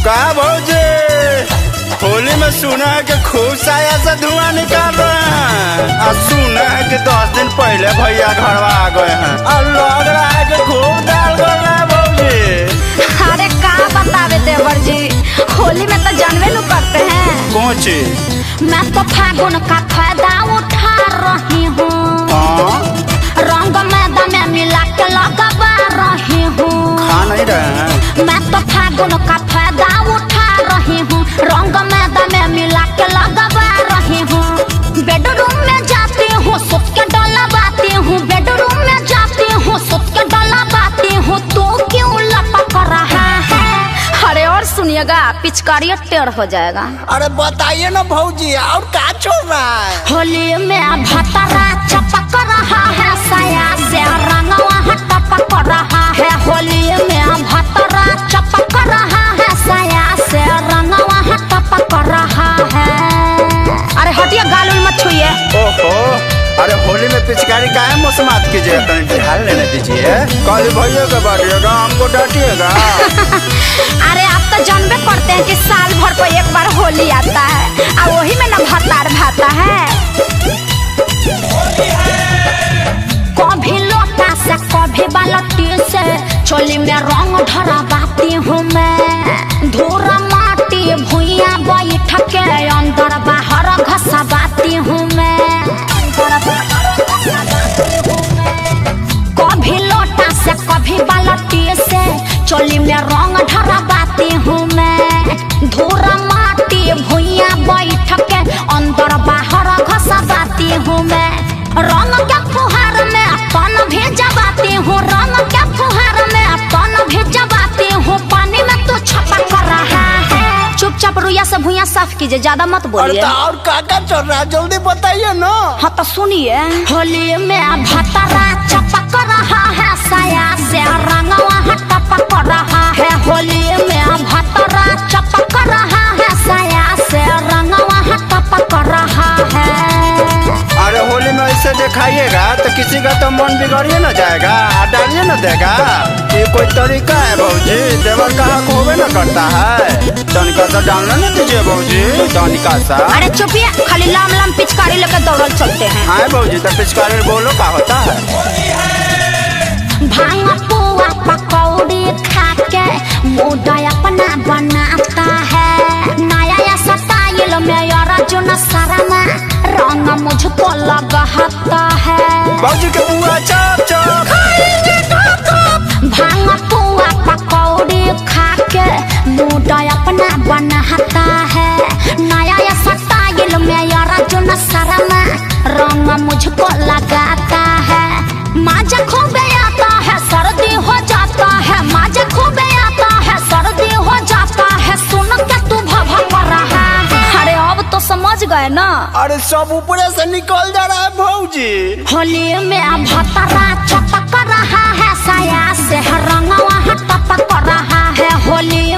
का भौजी होली में सुना है कि खूब साया से धुआं निकाल रहे हैं और सुना है कि 10 दिन पहले भैया घरवा आ गए हैं और लग रहा है कि खूब दाल बन रहा है भौजी। अरे का बतावे देवर जी, होली में तो जानवे न करते हैं। कौन चीज? मैं तो फागुन का फायदा उठा रही हूँ, रंग मैदा में मिला के लगवा रही हूँ। खा नहीं रहे हैं? मैं तो फागुन का फायदा उठा रही हूँ, रंग मैदा में मिला के लगवा रही हूँ। बेडरूम में जाती हूँ सुत के डलवाती हूँ, बेडरूम में जाती हूँ सुत के डलवाती हूँ। तो क्यों लपक रहा है? अरे और सुनिएगा, पिचकारी टेढ़ हो जाएगा। अरे बताइए ना भौजी, और क्या चल रहा है? होली में भतरा चपक रहा है, साया से रंगवा टपक रहा है। होली में भतरा चपक रहा है, साया से रंगवा टपक रहा है। अरे हटिए, गाल मत छुइए। ओहो, अरे होली में पिचकारी का है मौसमात कीजिए, तनी ढाल लेने दीजिए। कल भैया का बाटिएगा, हमको डांटिएगा। अरे आप तो जानबे करते हैं कि साल भर को एक बार होली आता है और वही में ना भतार भाता है। कभी लोटा से कभी बाल्टी से चोली में रंग ढरवाती हूँ मैं। धूर माटी भुइया बैठ के अंदर बाहर घसवाती हूँ मैं। कभी लोटा से कभी बाल्टी से चोली में रंग ढरवाती हूँ मैं। धूर माटी भुइया बैठ के अंदर बाहर घसवाती हूँ मैं। रंग के फुहार में अपन भेजवाती हूँ, रंग के फुहार में अपन भेजवाती हूँ। पानी में तो छपक रहा है। चुपचाप रुइया से भुइया साफ कीजिए, ज्यादा मत बोलिए। अरे और क्या चल रहा है, जल्दी बताइए ना। हाँ तो सुनिए, होली में भतरा चपक रहा है, साया से रंगवा टपक रहा है। होली में भतरा चपक रहा है, साया से रंगवा टपक रहा है। अरे होली में ऐसे दिखाइएगा तो किसी का तो मन बिगड़िए न जाएगा, डालिए न देगा। ये कोई तरीका है भौजी? देवर का हक होवे न करता है। तनिका सा डालने न दीजिए भौजी, तनिका सा। अरे चुपिए, खाली लाम लाम पिचकारी लेकर दौड़ल चलते हैं। हाँ भौजी, तो पिचकारी बोलो का होता है? भांग पुआ पकौड़ी खा के मूड अपना बनाता है। नया या स्टाइल में अर्जुन शर्मा रंग मुझको लगाता है। भौजी के बुआ चाप चाप भांग पुआ पकौड़ी खा के मूड अपना बनाता है। नया या स्टाइल में अर्जुन शर्मा रंग मुझको लगाता है। माजा खूबे आता है, सर्दी हो जाता है। माजा खूबे आता है, सर्दी हो जाता है। सुन के तू भभक रहा है। अरे अब तो समझ गए ना। अरे सब ऊपर से निकल जा रहा है भौजी। होली में भतरा चपक रहा है, साया से रंगवा टपक रहा है। होली